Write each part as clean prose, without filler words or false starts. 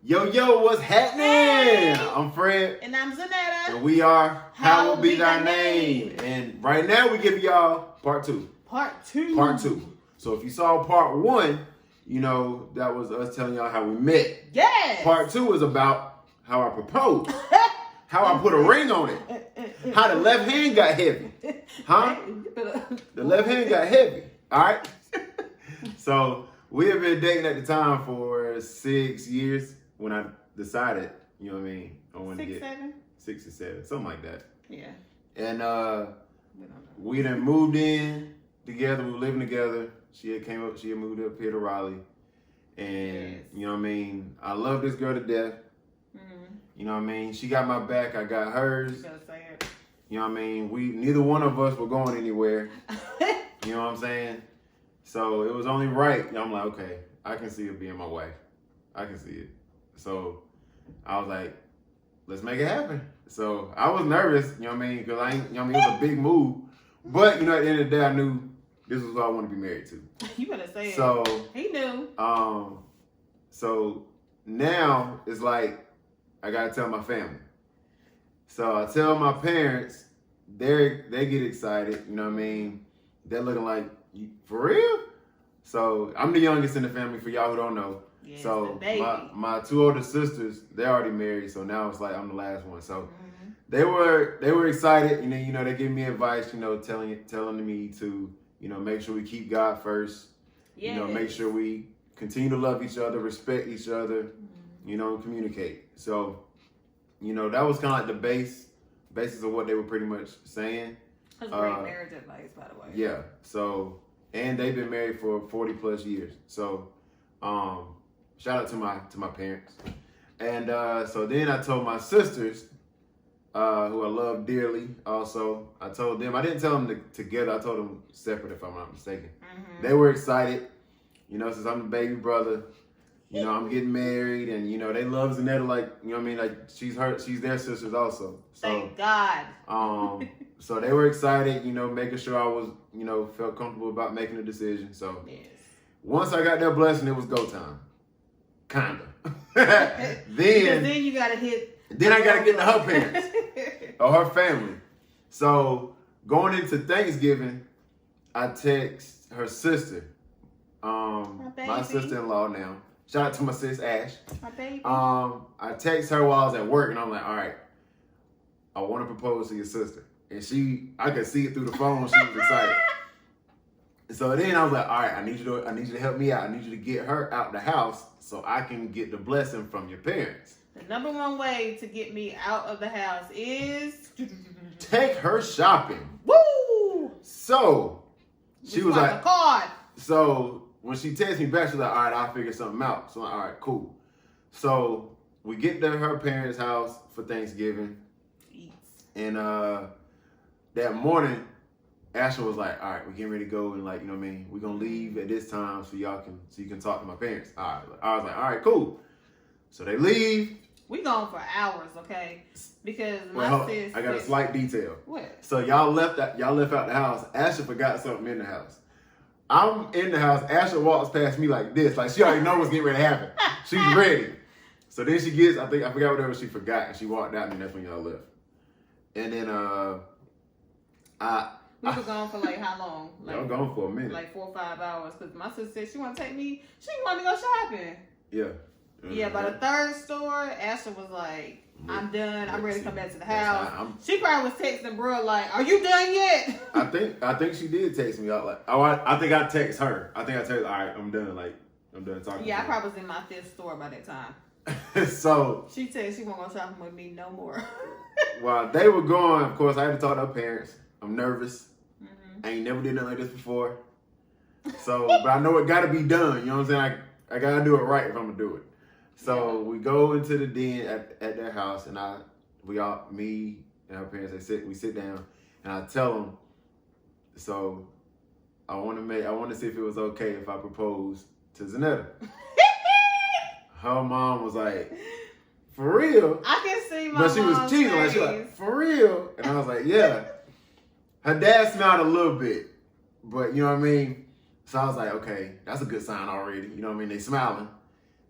Yo, what's happening? I'm Fred. And I'm Zanetta. And we are Hallowed Be Thy Name. And right now we give y'all part two. Part two. So if you saw part one, you know, that was us telling y'all how we met. Yes. Part two is about how I proposed. How I put a ring on it. How the left hand got heavy. Huh? The left hand got heavy. All right? So we have been dating at the time for 6 years when I decided, you know what I mean? I wanted to get 6 or 7, something like that. Yeah. And we done moved in together. We were living together. She had moved up here to Raleigh. And, Yes. you know what I mean? I love this girl to death. Mm-hmm. You know what I mean? She got my back. I got hers. You gotta say it. You know what I mean? Neither one of us were going anywhere. You know what I'm saying? So it was only right. I'm like, okay, I can see it being my wife. I can see it. So I was like, let's make it happen. So I was nervous, you know what I mean? Because it was a big move. But, you know, at the end of the day, I knew this was what I wanted to be married to. You better say it. So he knew. So now it's like I gotta tell my family. So I tell my parents, they get excited, you know what I mean? They're looking like, for real? So I'm the youngest in the family for y'all who don't know. Yes, So the baby. my two older sisters, they're already married, so now it's like I'm the last one. So they were excited, and then, you know, they give me advice, you know, telling me to, you know, make sure we keep God first. Yes. You know, make sure we continue to love each other, respect each other, you know, and communicate. So, you know, that was kind of like the basis of what they were pretty much saying. That's great marriage advice, by the way. Yeah. So, and they've been married for 40 plus years. So, shout out to my parents. And so then I told my sisters, who I love dearly. Also, I told them. I didn't tell them together. I told them separate, if I'm not mistaken. Mm-hmm. They were excited. You know, since I'm the baby brother, you know, I'm getting married, and, you know, they love Zanetta like, you know what I mean? Like, she's their sisters also. So, Thank God. So they were excited, you know, making sure I was, you know, felt comfortable about making a decision. So Yes. once I got their blessing, it was go time. Kinda. Because then then you gotta hit. I gotta get to her parents or her family. So going into Thanksgiving, I text her sister, my sister-in-law now. Shout out to my sis Ash. My baby. I text her while I was at work, and I'm like, all right, I want to propose to your sister. And I could see it through the phone. She was excited. So then I was like, all right, I need you to help me out. I need you to get her out the house so I can get the blessing from your parents. The number one way to get me out of the house is Take her shopping. woo. So she was like, a card. so when she texted me back, she was like, all right, I'll figure something out. So I'm like, all right, cool. So we get to her parents' house for Thanksgiving. And that morning, Ashley was like, all right, we're getting ready to go, and, like, you know what I mean? We're going to leave at this time so you can talk to my parents. All right. I was like, all right, cool. So they leave. We gone for hours, okay? Because my sis. I got a slight detail. What? So y'all left out the house. Ashley forgot something in the house. I'm in the house. Ashley walks past me like this. Like, she already knows what's getting ready to happen. She's ready. So then she gets, I forgot whatever she forgot, and she walked out, and that's when y'all left. And then we were gone for like how long? Like, y'all gone for a minute. Like 4 or 5 hours. Because my sister said she want to take me. She wanted to go shopping. Yeah. Yeah, by the third store, Ashley was like, I'm done. I'm ready to come back to the house. She probably was texting bro like, are you done yet? I think she did text me out like, I think I text her. I think I texted, all right, I'm done. Like, I'm done talking. Yeah, I probably was in my fifth store by that time. So she said she won't go shopping with me no more. While they were going, of course, I had to talk to her parents. I'm nervous. I ain't never did nothing like this before. So, but I know it got to be done. You know what I'm saying? I got to do it right if I'm going to do it. So we go into the den at their house, and me and her parents, we sit down, and I tell them, so I want to see if it was okay if I propose to Zanetta. Her mom was like, for real? I can see my But she was cheating. Like, she was like, for real? And I was like, yeah. Her dad smiled a little bit, but you know what I mean? So I was like, okay, that's a good sign already. You know what I mean? They smiling.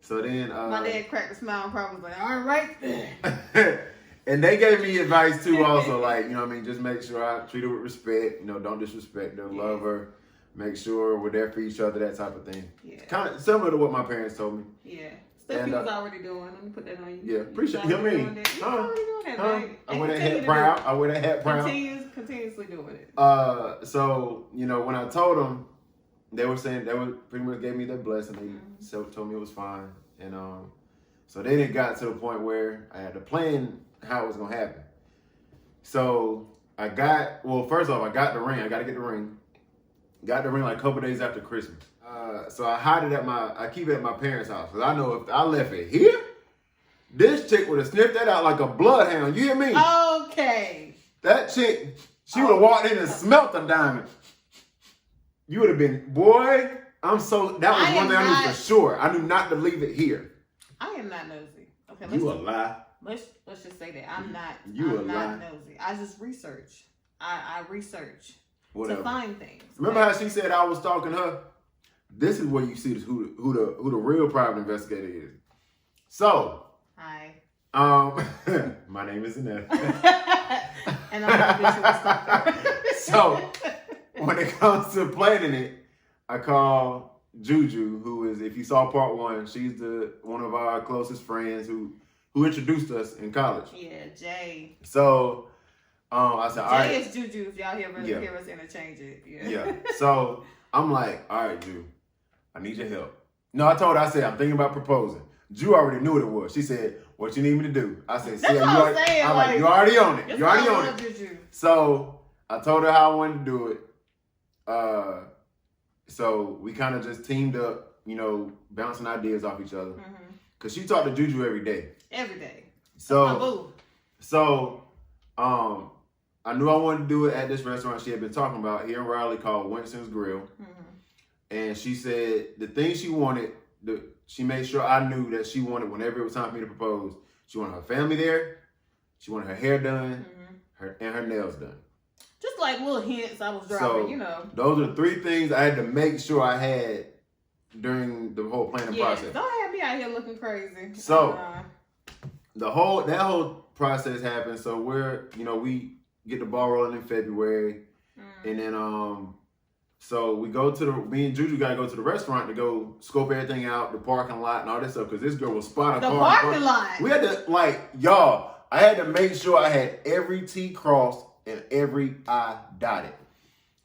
So then my dad cracked a smile and probably was like, all right. And they gave me advice too also, like, you know what I mean, just make sure I treat her with respect, you know, don't disrespect her, love her, make sure we're there for each other, that type of thing. Yeah. Kind of similar to what my parents told me. Yeah. Stuff he was already doing. Let me put that on you. Yeah, appreciate you. I mean, you're already doing that, man. I wear that hat proud. I wear that hat proud. Continuously doing it. So, you know, when I told them, they were saying, they were pretty much gave me their blessing. They told me it was fine. And so then it got to the point where I had to plan how it was going to happen. So first off, I got the ring. I got to get the ring. Got the ring like a couple days after Christmas. So I hide it I keep it at my parents' house. Because I know if I left it here, this chick would have sniffed that out like a bloodhound. You hear me? Okay. That chick, she would have walked in and smelt the diamond. You would have been, boy, that was one thing I knew for sure. I knew not to leave it here. I am not nosy. Okay, you a lie. Let's just say that. I'm not nosy. I just research. I research to find things. Remember how she said I was stalking her? This is where you see who the real private investigator is. So, hi. My name is Annette. And I'm a stalker. So, when it comes to planning it, I call Juju, who is, if you saw part 1, she's one of our closest friends who introduced us in college. Yeah, Jay. So, I said, all right. Jay is Juju, if y'all hear us interchange it. Yeah. So, I'm like, all right, Ju, I need your help. No, I told her, I said, I'm thinking about proposing. Ju already knew what it was. She said, what you need me to do? I said, see, you already on it. You already on it. Juju. So, I told her how I wanted to do it. So we kind of just teamed up, you know, bouncing ideas off each other. Cause she talked to Juju every day. Every day. So I knew I wanted to do it at this restaurant she had been talking about here in Raleigh called Winston's Grill. And she said the thing she wanted, she made sure I knew that she wanted whenever it was time for me to propose. She wanted her family there. She wanted her hair done, and her nails done. Just like little hints I was dropping, you know. Those are the 3 things I had to make sure I had during the whole planning process. Don't have me out here looking crazy. So that whole process happened. So we get the ball rolling in February, and then so we go to me and Juju gotta go to the restaurant to go scope everything out, the parking lot and all this stuff, because this girl was spot a car. The parking lot. We had to I had to make sure I had every T crossed and every I dotted.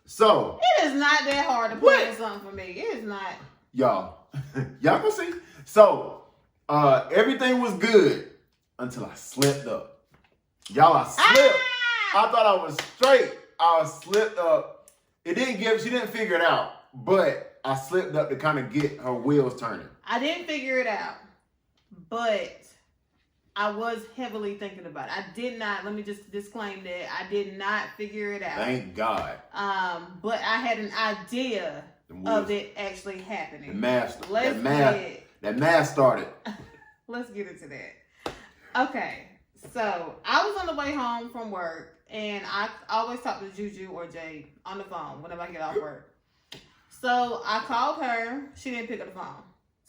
So it is not that hard to plan something for me. It is not. Y'all can see. So everything was good until I slipped up. Y'all, I slipped. I thought I was straight. I slipped up. She didn't figure it out, but I slipped up to kind of get her wheels turning. I didn't figure it out, but I was heavily thinking about it. I did not, let me just disclaim that, I did not figure it out. Thank God. But I had an idea of it actually happening. That math started. Let's get into that. Okay, so I was on the way home from work, and I always talk to Juju or Jay on the phone whenever I get off work. So I called her. She didn't pick up the phone.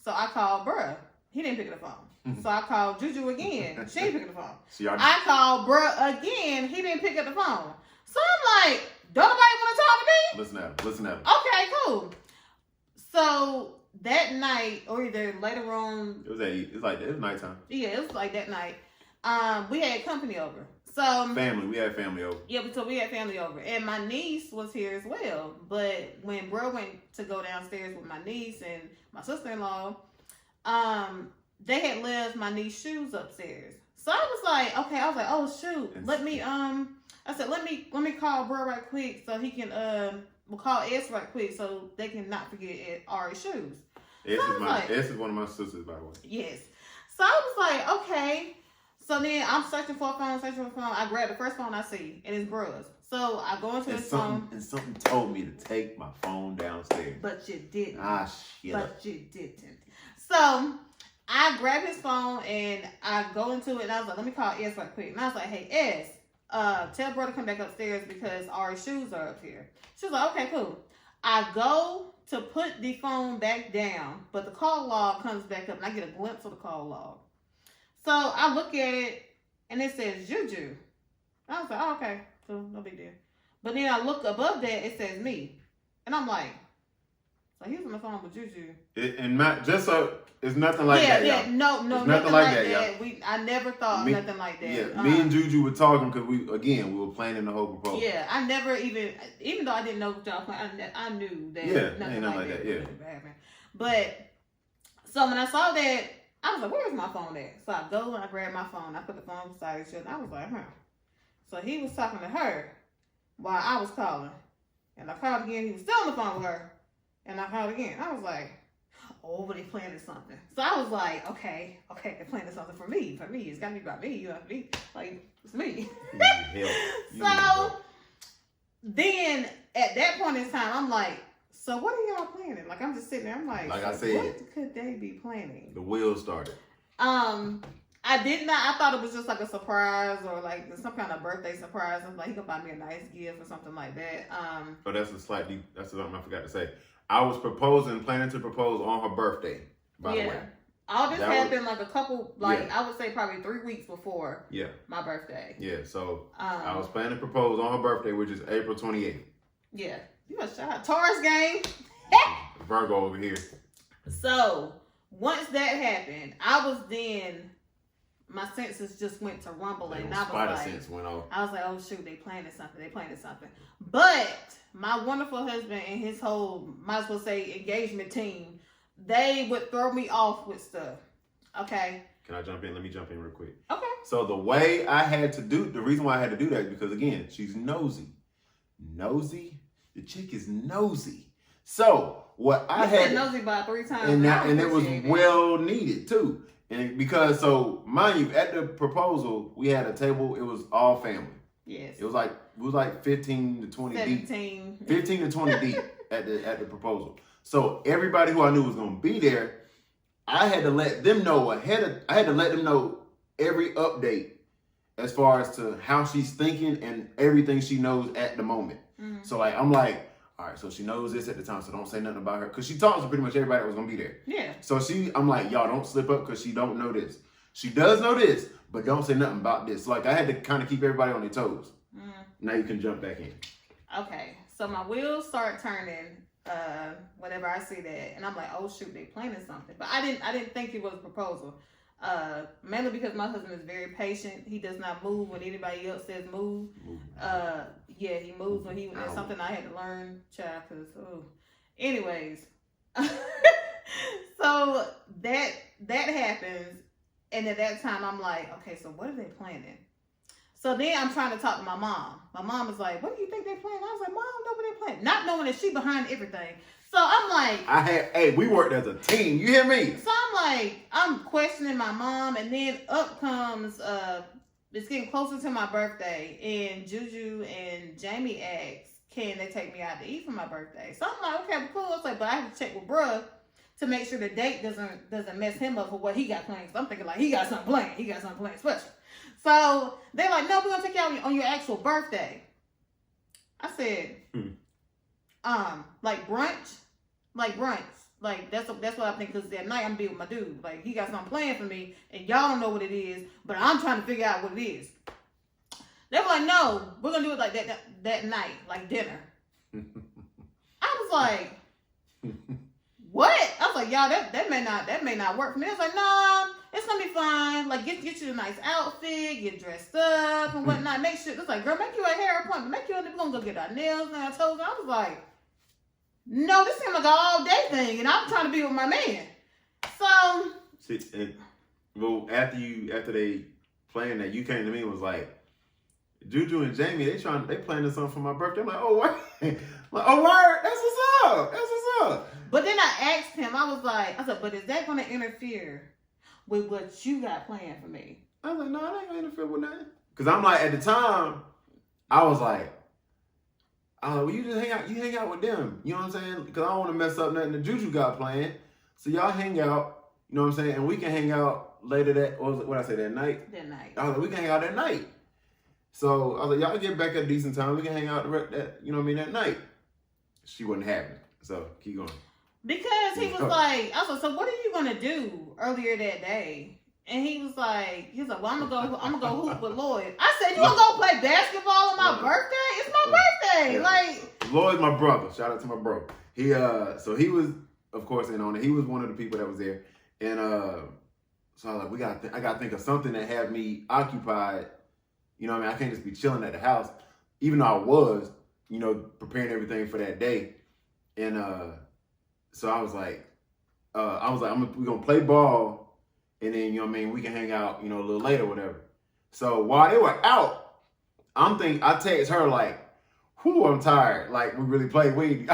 So I called bruh. He didn't pick up the phone. So I called Juju again. She didn't pick up the phone. I called bruh again. He didn't pick up the phone. So I'm like, don't nobody want to talk to me? Listen at him. Okay, cool. So that night, or either later on. It was nighttime. Yeah, it was like that night. We had company over. So we had family over. Yeah, so we had family over. And my niece was here as well. But when bro went to go downstairs with my niece and my sister-in-law, they had left my niece's shoes upstairs. So I was like, oh shoot. Let me call bro right quick so he can we'll call S right quick so they can not forget Ari's shoes. S is one of my sisters, by the way. Yes. So I was like, okay. So then I'm searching for a phone. I grab the first phone I see, and it's bruh's. So I go into his phone. And something told me to take my phone downstairs. But you didn't. Shit. But you didn't. So I grab his phone, and I go into it, and I was like, let me call S right quick. And I was like, hey, S, tell bro to come back upstairs because Ari's shoes are up here. She was like, okay, cool. I go to put the phone back down, but the call log comes back up, and I get a glimpse of the call log. So I look at it, and it says Juju. I was like, oh, okay, so no big deal. But then I look above that, it says me. And I'm like, so he was on the phone with Juju. Just so it's nothing like that. Yeah, y'all. no, it's nothing like that. Y'all. I never thought nothing like that. Yeah, me and Juju were talking because we were planning the whole proposal. Yeah, I never even though I didn't know what y'all planned, I knew that nothing like that. Yeah. Happen. But so when I saw that, I was like, "Where's my phone at?" So I go and I grab my phone. I put the phone beside each other. I was like, "Huh." So he was talking to her while I was calling, and I called again. He was still on the phone with her, and I called again. I was like, oh, but they planning something. So I was like, okay, they're planning something for me. It's gotta be about me. You have to be like, it's me. So then at that point in time, I'm like, so what are y'all planning? Like, I'm just sitting there. I'm like I said, what could they be planning? The wheels started. I did not. I thought it was just like a surprise or like some kind of birthday surprise. I was like, he could buy me a nice gift or something like that. Oh, that's something I forgot to say. I was planning to propose on her birthday, by the way. All this happened like a couple, I would say probably 3 weeks before my birthday. Yeah, so I was planning to propose on her birthday, which is April 28th. Yeah, you must shout out Taurus game. Virgo over here. So once that happened, my senses just went to rumbling. And Sense went off. I was like, oh shoot, they planning something. But my wonderful husband and his whole, might as well say, engagement team, they would throw me off with stuff. Okay. Can I jump in? Let me jump in real quick. Okay. So the reason why I had to do that is because, again, she's nosy. The chick is nosy. So what I had nosy about 3 times. And it was well needed too. And because, so mind you, at the proposal, we had a table, it was all family. Yes. It was like 15 to 20 17. deep. 15 to 20 deep at the proposal. So everybody who I knew was going to be there, I had to let them know I had to let them know every update as far as to how she's thinking and everything she knows at the moment. Mm-hmm. So I'm like, all right, so she knows this at the time, so don't say nothing about her. Because she talks to pretty much everybody that was going to be there. Yeah. So I'm like, y'all don't slip up because she don't know this. She does know this, but don't say nothing about this. So I had to kind of keep everybody on their toes. Mm. Now you can jump back in. Okay. So my wheels start turning whenever I see that. And I'm like, oh, shoot, they planning something. But I didn't think it was a proposal. Mainly because my husband is very patient. He does not move when anybody else says move. He moves when that's something I had to learn, child. Anyways, so that happens, and at that time I'm like, okay, so what are they planning? So then I'm trying to talk to my mom. My mom is like, what do you think they're planning? I was like, Mom, I don't know what they're planning. Not knowing that she behind everything. So I'm like, we worked as a team. You hear me? So I'm questioning my mom, and then up comes, it's getting closer to my birthday, and Juju and Jamie asked, can they take me out to eat for my birthday? So I'm like, okay, cool. I was like, but I have to check with bruh to make sure the date doesn't mess him up for what he got planned. So I'm thinking like, he got something planned special. So they're like, no, we're gonna take you out on your actual birthday. I said, like brunch. Like that's what I think, because that night I'm be with my dude. Like, he got something planned for me, and y'all don't know what it is, but I'm trying to figure out what it is. They were like, no, we're gonna do it like that night, like dinner. I was like, what? I was like, y'all, that may not work for me. I was like, no, it's gonna be fine. Like, get you a nice outfit, get dressed up and whatnot. Make sure, it's like, girl, make you a hair appointment. We're gonna go get our nails and our toes. And I was like, no, this seemed like an all-day thing, and I'm trying to be with my man. So, after they planned that, you came to me and was like, Juju and Jamie, they planning something for my birthday. I'm like, oh, what? Like, oh, word, that's what's up. But then I asked him, I said, but is that going to interfere with what you got planned for me? I was like, no, it ain't going to interfere with nothing. Because I'm like, at the time, I was like, well, you just hang out with them. You know what I'm saying? Because I don't want to mess up nothing that Juju got planned. So y'all hang out, you know what I'm saying? And we can hang out later that night? That night. I was like, we can hang out that night. So I was like, y'all get back at a decent time. We can hang out that night. She wasn't having it. So keep going. Because he was like, I was like, so what are you gonna do earlier that day? And he was like, well, I'm gonna go hoop with Lloyd. I said, you gonna go play basketball on my birthday? It's my birthday. Yeah. Like, Lloyd's my brother. Shout out to my bro. He so he was, of course, in on it. He was one of the people that was there, and so I was like, I gotta think of something that had me occupied. You know what I mean? I can't just be chilling at the house, even though I was, you know, preparing everything for that day, and so I was like, we're gonna play ball. And then, you know what I mean, we can hang out, you know, a little later, whatever. So while they were out, I text her like, whew, I'm tired. Like, we really played weed.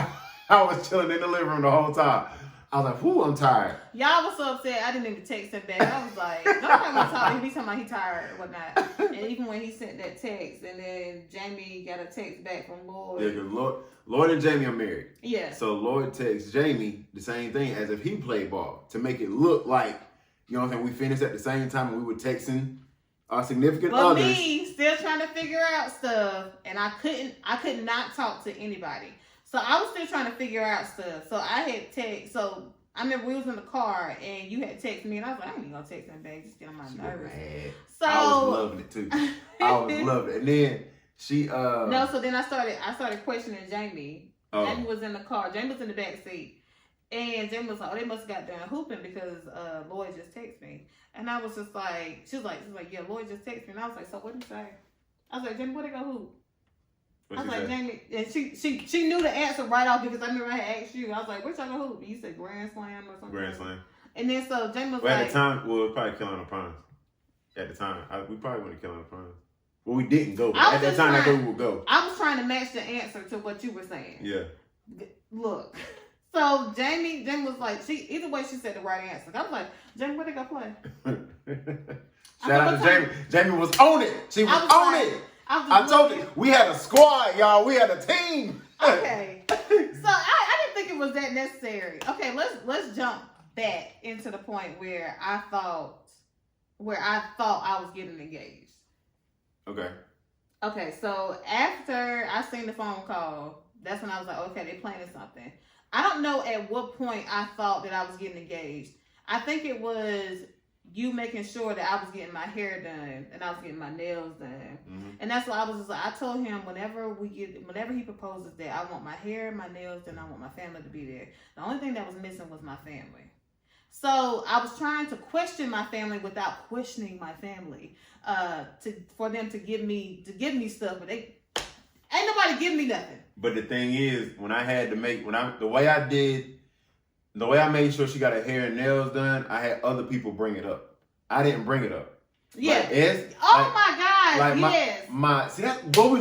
I was chilling in the living room the whole time. I was like, whew, I'm tired. Y'all was so upset, I didn't even text him back. I was like, don't have no talk. He be talking about he tired or whatnot. And even when he sent that text, and then Jamie got a text back from Lloyd. Yeah, because Lloyd and Jamie are married. Yeah. So Lloyd texts Jamie the same thing as if he played ball to make it look like, you know what I'm saying, we finished at the same time and we were texting our significant others. But me still trying to figure out stuff, and I could not talk to anybody. So I was still trying to figure out stuff. So I had text. So I remember we was in the car, and you had texted me, and I was like, I ain't even gonna text him back, just get on my nerves. So I was loving it too. I was loving it. And then she no. So then I started questioning Jamie. Jamie was in the car. Jamie was in the back seat. And Jamie was like, oh, they must have got done hooping because Lloyd just texted me. And I was just like, she was like, yeah, Lloyd just texted me. And I was like, so what did you say? I was like, Jamie, where they go hoop? I was like, Jamie, and she knew the answer right off because I remember I had asked you. I was like, where y'all go hoop? And you said Grand Slam or something. Grand Slam. And then so Jamie was at the time, it was probably Carolina Pines. At the time, we probably went to Carolina Pines. Well, we didn't go, but at that time, I thought we would go. I was trying to match the answer to what you were saying. Yeah. Look. So Jamie was like, either way she said the right answer. I was like, Jamie, where they go play? Shout out to Jamie. Jamie was on it. She was on it. I told you, we had a squad, y'all. We had a team. Okay. So I didn't think it was that necessary. Okay, let's jump back into the point where I thought I was getting engaged. Okay. Okay, so after I seen the phone call, that's when I was like, okay, they planning something. I don't know at what point I thought that I was getting engaged. I think it was you making sure that I was getting my hair done and I was getting my nails done. Mm-hmm. And that's why I was just like, I told him whenever he proposes that I want my hair, my nails, and I want my family to be there. The only thing that was missing was my family. So I was trying to question my family without questioning my family, for them to give me stuff, but ain't nobody give me nothing. But the thing is, the way I made sure she got her hair and nails done, I had other people bring it up. I didn't bring it up. Yeah. Like, my God. Like yes. See that boy,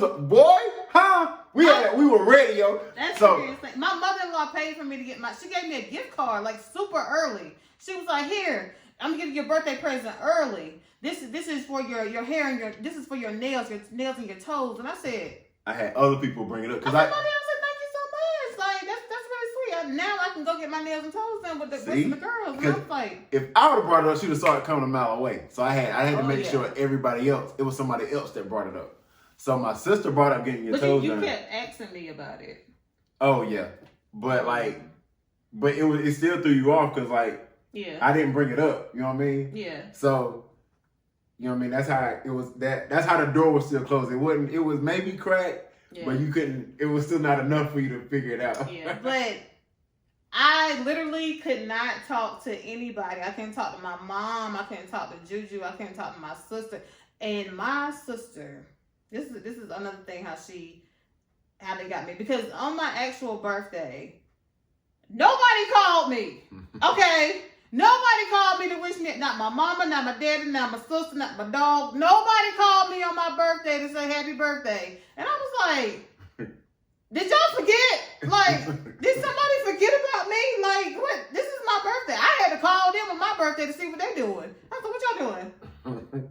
huh? We were ready, yo. That's serious. My mother-in-law paid for me to get she gave me a gift card like super early. She was like, here, I'm gonna give you your birthday present early. This is for your hair and this is for your nails and your toes. And I said, I had other people bring it up because I said, thank you so much. Like that's really sweet. Now I can go get my nails and toes done with the rest of the girls. And I was like, if I would have brought it up, she'd have saw it coming a mile away. So I had to make sure everybody else, it was somebody else that brought it up. So my sister brought up getting your toes done. But you kept asking me about it. Oh yeah, but it still threw you off because I didn't bring it up. You know what I mean? Yeah. So. You know what I mean? That's how it was. That's how the door was still closed. It wasn't. It was maybe cracked, but you couldn't. It was still not enough for you to figure it out. Yeah, but I literally could not talk to anybody. I couldn't talk to my mom. I couldn't talk to Juju. I couldn't talk to my sister. And my sister, this is another thing how they got me, because on my actual birthday, nobody called me. Okay. Nobody called me to wish me, not my mama, not my daddy, not my sister, not my dog. Nobody called me on my birthday to say happy birthday. And I was like, did y'all forget? Like, did somebody forget about me? Like, what? This is my birthday. I had to call them on my birthday to see what they doing. I said, what y'all doing?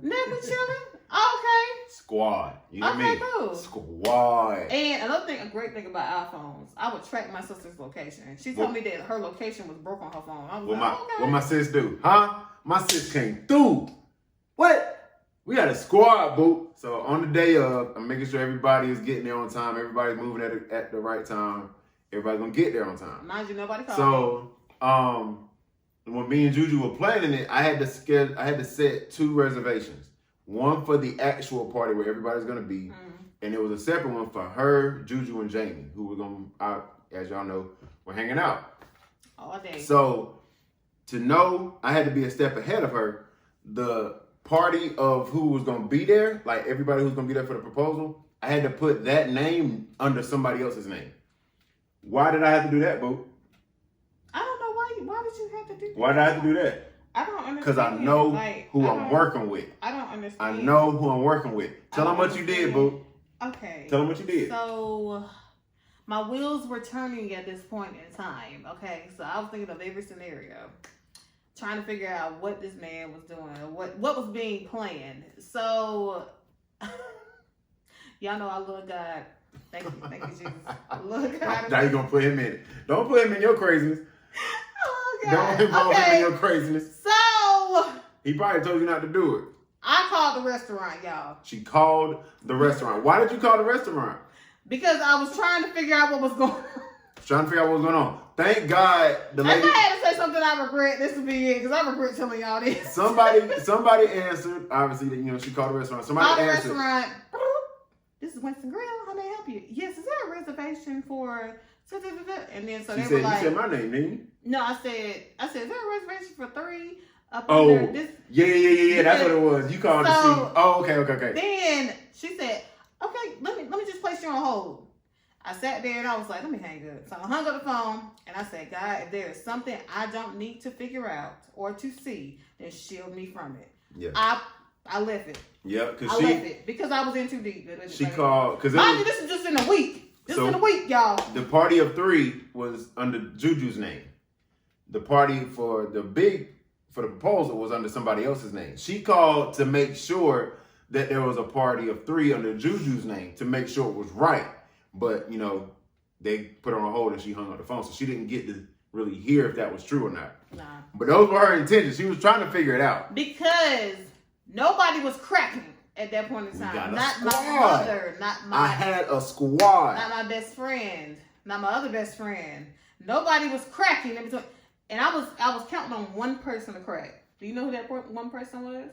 Never chilling? Okay. Squad. You know what I mean? Cool. Squad. And another thing, a great thing about iPhones, I would track my sister's location. She told me that her location was broke on her phone. I was what my sis do? Huh? My sis came through. What? We had a squad, boo. So on the day of, I'm making sure everybody is getting there on time. Everybody's moving at the right time. everybody's gonna get there on time. Mind you, nobody called. So, when me and Juju were planning it, I had to set 2 reservations. One for the actual party where everybody's gonna be, and there was a separate one for her, Juju, and Jamie, who were as y'all know, we're hanging out all day. So to know I had to be a step ahead of her, the party of who was gonna be there, like everybody who's gonna be there for the proposal, I had to put that name under somebody else's name. Why did I have to do that, boo? I don't know why. Why did you have to do that? Why did I have to do that? I don't understand. Because I know who I'm working with. I don't understand. I know who I'm working with. Tell them what you did, boo. Okay. Tell them what you did. So, my wheels were turning at this point in time. Okay, so I was thinking of every scenario, trying to figure out what this man was doing, or what was being planned. So, y'all know I love God. Thank you, Jesus. I love God. Now you're gonna put him in it. Don't put him in your craziness. Oh God. Don't involve him in your craziness. So, he probably told you not to do it. I called the restaurant, y'all. She called the restaurant. Why did you call the restaurant? Because I was trying to figure out what was going on. Trying to figure out what was going on. Thank God the lady. If I had to say something I regret, this would be it. Because I regret telling y'all this. Somebody answered. Obviously, she called the restaurant. Somebody answered. The restaurant. This is Winston Grill. How may I help you? Yes, is there a reservation for... And then so she they said, were like... You said my name, didn't you? No, I said, is there a reservation for 3? Oh, this? Yeah. That's what it was. You called to see. Oh, okay. Then she said, okay, let me just place you on hold. I sat there and I was like, let me hang up. So I hung up the phone and I said, God, if there is something I don't need to figure out or to see, then shield me from it. Yeah. I left it. Yeah, I left it because I was in too deep. She called because this is just in a week. In a week, y'all. The party of 3 was under Juju's name. The party for the proposal was under somebody else's name. She called to make sure that there was a party of 3 under Juju's name to make sure it was right. But, they put her on hold and she hung up the phone. So she didn't get to really hear if that was true or not. Nah. But those were her intentions. She was trying to figure it out. Because nobody was cracking at that point in time. Not my mother. I had a squad. Not my best friend. Not my other best friend. Nobody was cracking. And I was counting on one person to crack. Do you know who that one person was?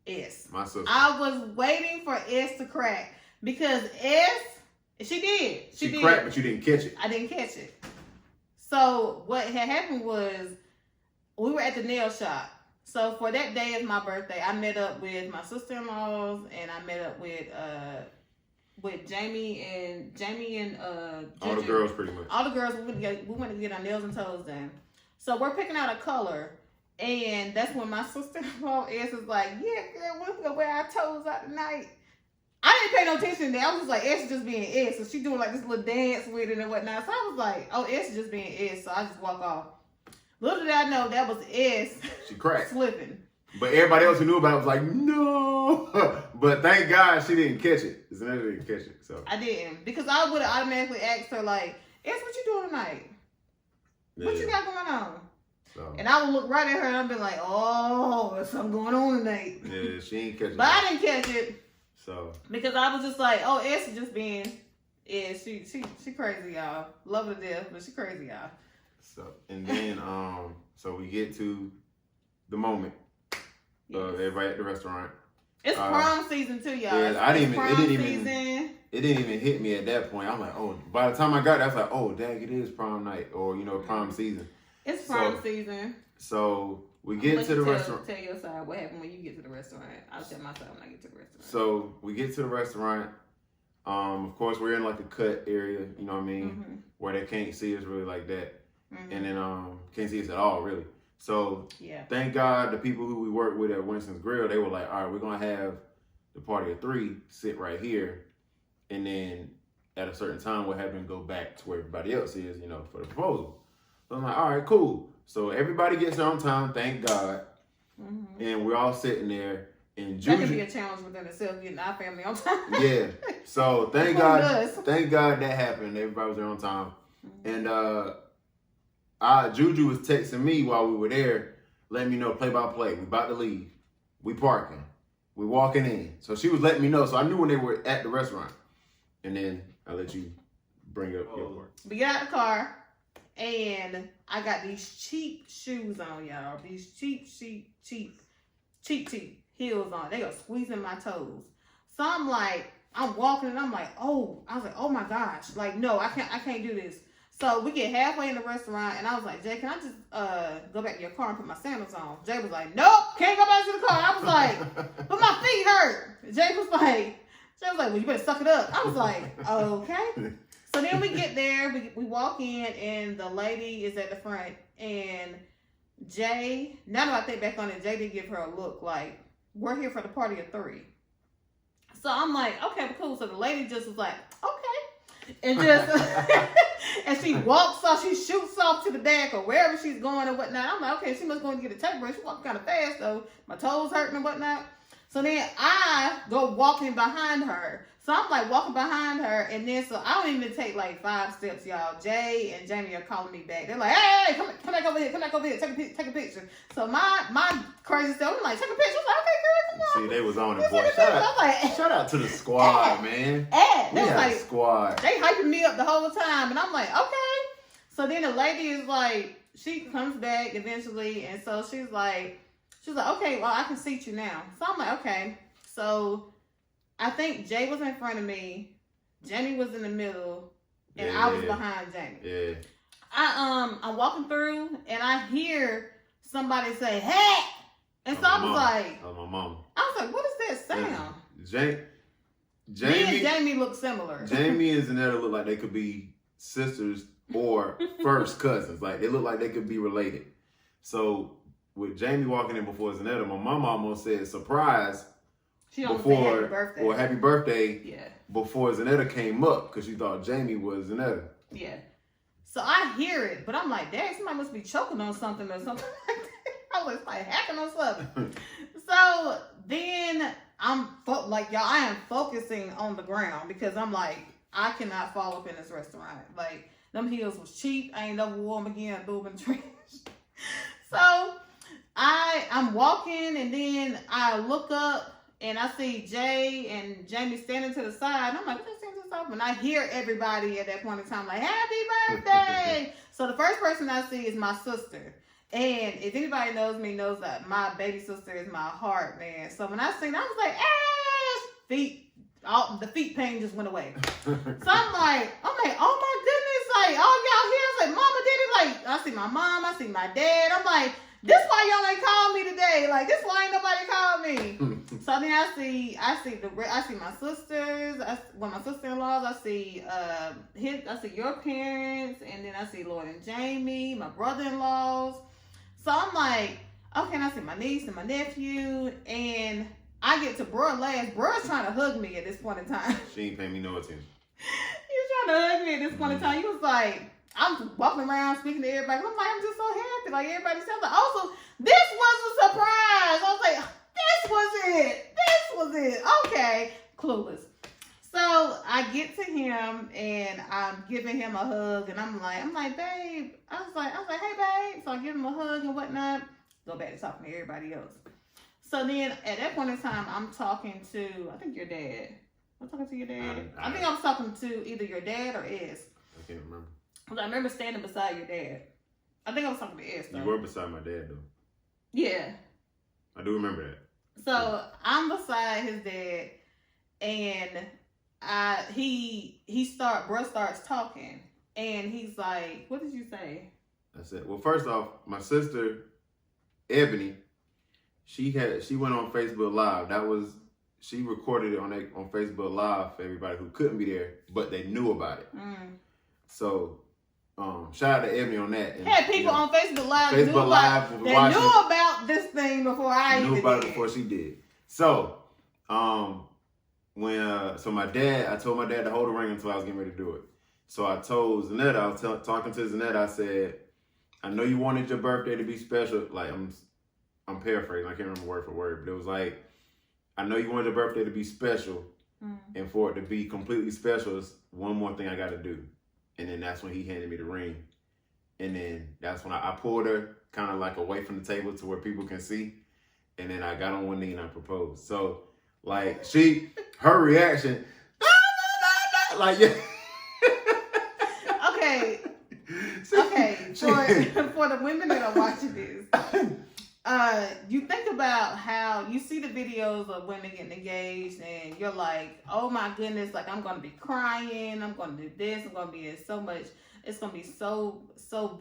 S. My sister. I was waiting for S to crack. Because S, she did. She did. Cracked, but you didn't catch it. I didn't catch it. So what had happened was we were at the nail shop. So for that day of my birthday, I met up with my sister-in-laws and I met up with Jamie and all the girls pretty much. All the girls, we went to get our nails and toes done. So we're picking out a color, and that's when my sister-in-law is like, "Yeah, girl, we're gonna wear our toes out tonight." I didn't pay no attention to that. I was just like, S is just being S. So she doing like this little dance with it and whatnot. So I was like, oh, S is just being S. So I just walk off. Little did I know that was S. She cracked. Slipping. But everybody else who knew about it was like, no. But thank God she didn't catch it. Zanetta didn't catch it. So I didn't. Because I would have automatically asked her like, S, what you doing tonight? Yeah. What you got going on? So. And I would look right at her and I'd be like, oh, there's something going on tonight. Yeah, she ain't catch it. But I didn't catch it. So because I was just like, oh, S is just being, yeah, she crazy, y'all. Love her to death, but she crazy, y'all. So and then so we get to the moment of everybody at the restaurant. It's prom season too, y'all. Yeah, it didn't even hit me at that point. I'm like, oh, by the time I got there, I was like, oh, dang, it is prom night or prom season. It's prom season. So we get to the restaurant. Tell your side what happened when you get to the restaurant. I'll tell my side when I get to the restaurant. So we get to the restaurant. Of course, we're in like a cut area, you know what I mean, where they can't see us really like that, and then can't see us at all really. So thank God the people who we work with at Winston's Grill, they were like, all right, we're gonna have the party of 3 sit right here, and then at a certain time we'll have them go back to where everybody else is, for the proposal. So I'm like, all right, cool. So everybody gets there on time, thank God. And we're all sitting there. And Juju, that could be a challenge within itself, getting our family on time. Yeah. So thank God that happened. Everybody was there on time. And Juju was texting me while we were there, letting me know play by play. We about to leave. We parking. We walking in. So she was letting me know. So I knew when they were at the restaurant. And then I let you bring up your part. We get out the car, and I got these cheap shoes on, y'all. These cheap heels on. They are squeezing my toes. So I'm like, I'm walking, and I'm like, oh my gosh, like no, I can't do this. So we get halfway in the restaurant, and I was like, Jay, can I just go back to your car and put my sandals on? Jay was like, nope, can't go back to the car. I was like, but my feet hurt. Jay was like, well, you better suck it up. I was like, okay. So then we get there, we walk in, and the lady is at the front, and Jay, now that I think back on it, Jay did give her a look like, we're here for the party of 3. So I'm like, okay, cool. So the lady just was like, okay. And just, and she walks off, she shoots off to the back or wherever she's going and whatnot. I'm like, okay, she must go and get a tape break. She walked kind of fast though. My toes hurting and whatnot. So then I go walking behind her. So I'm like walking behind her, and then so I don't even take like 5 steps, y'all. Jay and Jamie are calling me back. They're like, hey, come back over here, take a picture. So my crazy self, I'm like, take a picture. I'm like, okay, girl, come on. See, they was on it, boy. Shout out to the squad, man. We had a squad. They hyping me up the whole time, and I'm like, okay. So then the lady is like, she comes back eventually, and so she's like, okay, well, I can seat you now. So I'm like, okay. So I think Jay was in front of me, Jamie was in the middle, and I was behind Jamie. Yeah. I'm walking through, and I hear somebody say, hey! And so I was like, oh, my mom. I was like, what is that sound? Jamie Me and Jamie look similar. Jamie and Zanetta look like they could be sisters or first cousins. Like, they look like they could be related. So with Jamie walking in before Zanetta, my mom almost said surprise before or happy birthday before Zanetta came up because she thought Jamie was Zanetta. Yeah. So I hear it, but I'm like, dang, somebody must be choking on something or something like that. I was like hacking on something. So then I am focusing on the ground because I'm like, I cannot fall up in this restaurant. Like, them heels was cheap. I ain't never wore them again. Booming trash. So I'm walking, and then I look up and I see Jay and Jamie standing to the side. And I'm like, what they standing to the side? And I hear everybody at that point in time like, happy birthday. So the first person I see is my sister. And if anybody knows me, knows that my baby sister is my heart, man. So when I seen, I was like, the feet pain just went away. So I'm like, oh my goodness, like, all y'all here. I was like, mama did it. Like, I see my mom, I see my dad. I'm like, this why y'all ain't called me today. Like, this why ain't nobody called me. So then I see my sisters, my sister-in-laws. I see your parents, and then I see Lloyd and Jamie, my brother-in-laws. So I'm like, okay, and I see my niece and my nephew, and I get to bruh last. Bruh's trying to hug me at this point in time. She ain't paying me no attention. He was trying to hug me at this point in time. He was like, I'm walking around speaking to everybody. I'm like, I'm just so happy. Like, everybody sounds like, also, this was a surprise. I was like, this was it. Okay. Clueless. So I get to him, and I'm giving him a hug, and I'm like, babe. I was like, hey, babe. So I give him a hug and whatnot. Go back to talking to everybody else. So then at that point in time, I'm talking to, I think your dad. I'm talking to your dad. I think I was talking to either your dad or Ez. I can't remember. Because I remember standing beside your dad. I think I was talking to Ez, though. You were beside my dad, though. Yeah. I do remember that. So I'm beside his dad, and Bruh starts talking, and he's like, what did you say? I said, well, first off, my sister, Ebony, she went on Facebook Live. She recorded it on Facebook Live for everybody who couldn't be there, but they knew about it. So, shout out to Ebony on that. And, had people on Facebook Live knew about this thing before I knew about it before she did. So, so my dad, I told my dad to hold the ring until I was getting ready to do it. So I told Zanetta, I was talking to Zanetta, I said, I know you wanted your birthday to be special. Like, I'm paraphrasing, I can't remember word for word, but it was like, I know you wanted your birthday to be special, and for it to be completely special, is one more thing I got to do. And then that's when he handed me the ring. And then that's when I pulled her kind of like away from the table to where people can see. And then I got on one knee and I proposed. So, like, her reaction, like, yeah. Okay. For the women that are watching this, you think about how you see the videos of women getting engaged, and you're like, oh my goodness, like I'm gonna be crying, I'm gonna do this, I'm gonna be in so much. It's gonna be so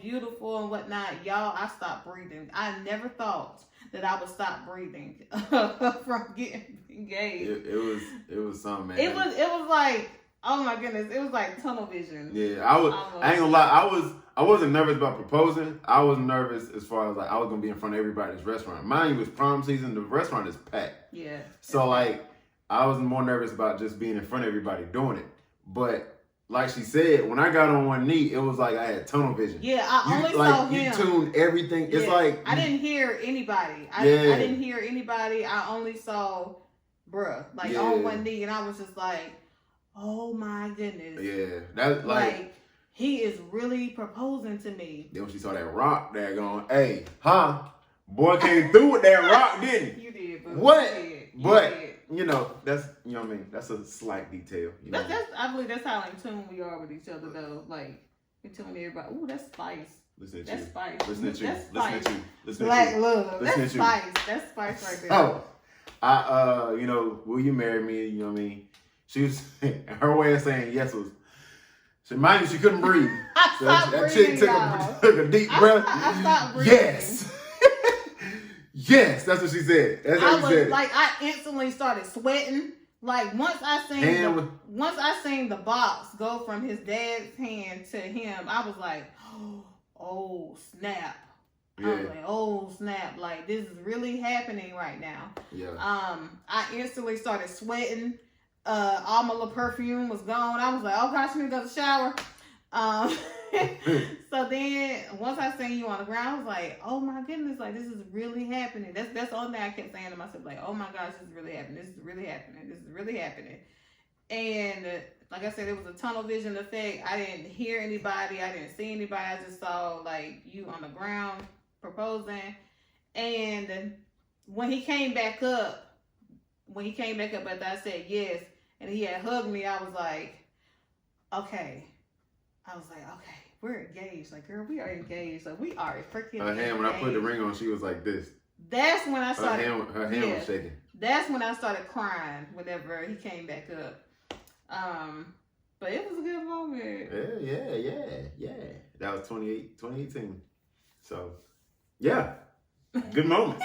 beautiful and whatnot. Y'all, I stopped breathing. I never thought that I would stop breathing from getting engaged. It was something, man. It was like, oh my goodness, it was like tunnel vision. Yeah, I ain't gonna lie, I wasn't nervous about proposing. I was nervous as far as like I was gonna be in front of everybody's restaurant. Mind you, it's prom season. The restaurant is packed. Yeah. So like, I was more nervous about just being in front of everybody doing it. But like she said, when I got on one knee, it was like I had tunnel vision. Yeah, I only saw him. You tuned everything. It's like I didn't hear anity. I didn't hear anybody. I only saw bruh on one knee, and I was just like, oh my goodness. Yeah, that's like he is really proposing to me. Then when she saw that rock there going, hey, boy came through with that rock, didn't he? You did, but what? You did. You know, that's, you know what I mean? That's a slight detail. You know? I believe that's how in tune we are with each other, though. Like, we tune everybody. Ooh, that's spice. Listen at that's you. Spice. Listen at you. That's Listen spice. at you. Listen Black at you. love. Listen That's at you. spice. That's spice right there. Oh, you know, will you marry me? You know what I mean? She was, her way of saying yes was, so mind you, she couldn't breathe. So that chick took a deep breath. I stopped breathing. Yes. Yes, that's what she said. That's how you said it. Like, I instantly started sweating. Like, once I seen the box go from his dad's hand to him, I was like, oh snap. Yeah. I was like, oh snap. Like, this is really happening right now. Yeah. I instantly started sweating. All my little perfume was gone. I was like, oh gosh, I need to go to the shower. So then once I seen you on the ground, I was like, oh my goodness, like this is really happening. That's the only thing I kept saying to myself, like, oh my gosh, this is really happening. This is really happening. This is really happening. And like I said, it was a tunnel vision effect. I didn't hear anybody. I didn't see anybody. I just saw like you on the ground proposing. And when he came back up after I said yes, and he had hugged me, I was like, okay. Okay, we're engaged. Like, girl, we are engaged. Like, we are freaking Her hand, when I put the ring on, she was like this. That's when I started. Her hand was shaking. That's when I started crying whenever he came back up. But it was a good moment. Yeah. That was 2018. So, yeah. Good moments.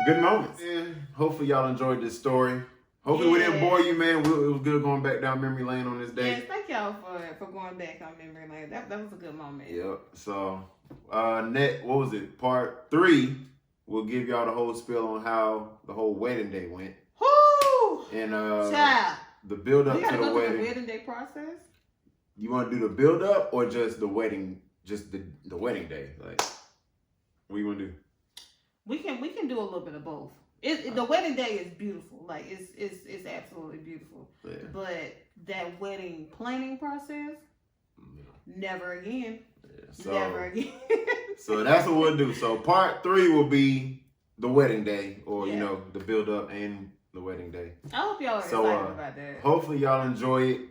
Good moments. And hopefully y'all enjoyed this story. Hopefully we didn't bore you, man. It was good going back down memory lane on this day. Yes, thank y'all for going back on memory lane. That was a good moment. Yep. So, what was it? Part 3, we'll give y'all the whole spiel on how the whole wedding day went. Whoo! And Child. the build up to the wedding. You gotta go through the wedding day process? You want to do the build up or just the wedding, just the wedding day? Like, what you want to do? We can do a little bit of both. The wedding day is beautiful. Like, it's absolutely beautiful. Yeah. But that wedding planning process, never again. Yeah, never again. So that's what we'll do. So part 3 will be the wedding day, or you know, the build up and the wedding day. I hope y'all are excited about that. Hopefully y'all enjoy it.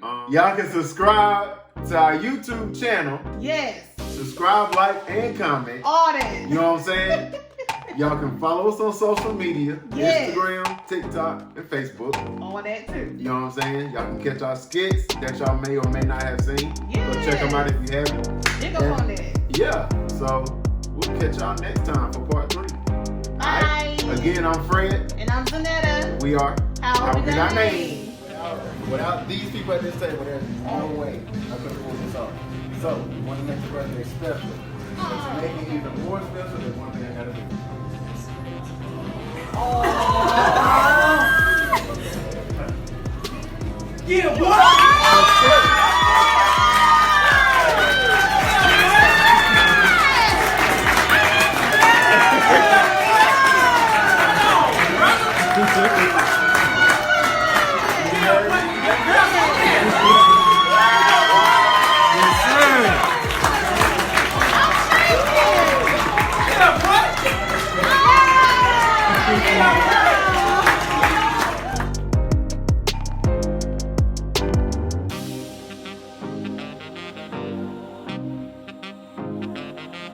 Y'all can subscribe to our YouTube channel. Yes. Subscribe, like, and comment. All that. You know what I'm saying? Y'all can follow us on social media. Yes. Instagram, TikTok, and Facebook. All that too. You know what I'm saying? Y'all can catch our skits that y'all may or may not have seen. Yeah. Go check them out if you haven't. Dig up on that. Yeah. So we'll catch y'all next time for part 3. Bye. Right. Again, I'm Fred. And I'm Zanetta. We are How We Got Made. Without these people at this table, there's no way I could have pulled this off. So, we want to make your birthday special. But to make it even more special, there's one thing I gotta do.